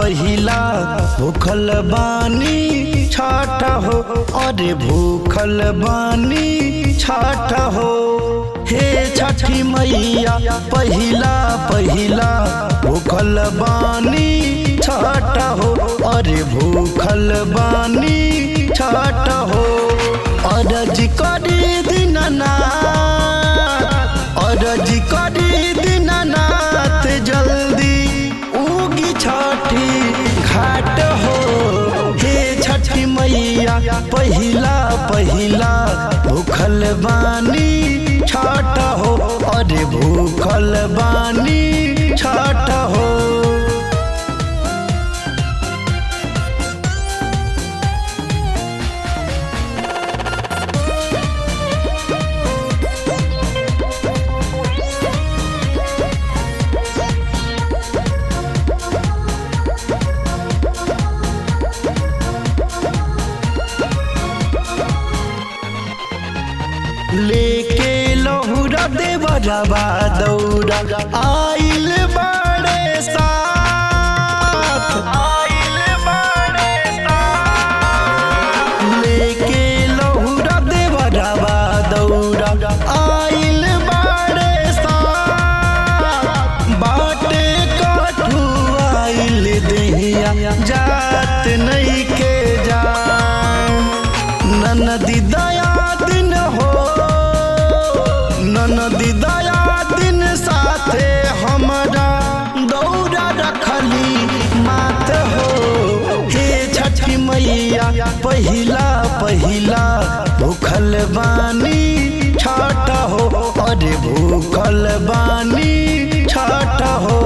पहिला भूखल बानी छठ हो, अरे भूखल बानी छठ हो। हे छठी मैया पहिला पहिला भूखल बानी छठ हो, अरे भूखल बानी छठ हो। अरज करी दीनानाथ, अरज करी दीनानाथ जल्दी उगी छठी घाट हो। हे छठी मैया पहिला पहिला भूखल बानी छठ हो, अरे भूखल बानी छठ हो। लेके लहुरा देवरबा दौरा आइल बड़े साथ, आइल बड़े साथ। लेके लहुरा देवरबा दौरा आइल बड़े साथ। बाटे कठु आइल दहिया जात नहीं के जान। ननदी दया दिन हो, ननदी दया दिन साथे हमरा दौरा रखली मात हो। हे छठी मैया पहिला पहिला भूखल बानी छठ हो, अरे भूखल बानी छठ हो।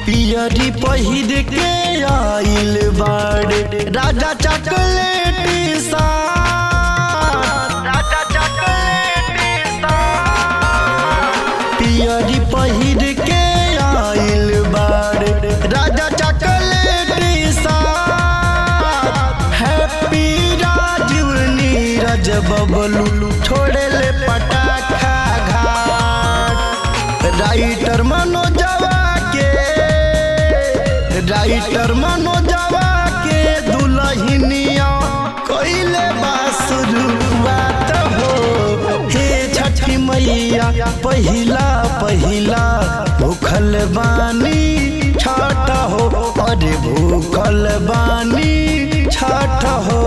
पियरी पहिर के आइल बाड़े राजा चॉकलेटी साथ, राजा चॉकलेटी साथ। पियरी पहिर के आइल बाड़े राजा चॉकलेटी साथ। हैप्पी राजीव नीरज बबलू छोड़े ले पटाखा घाट। राइटर मनोजवा के, राइटर मनोजवा के दुल्हनिया कइले बा शुरुआत हो। हे छठी मैया पहिला पहिला भूखल बानी छठ हो, अरे भूखल बानी छठ हो।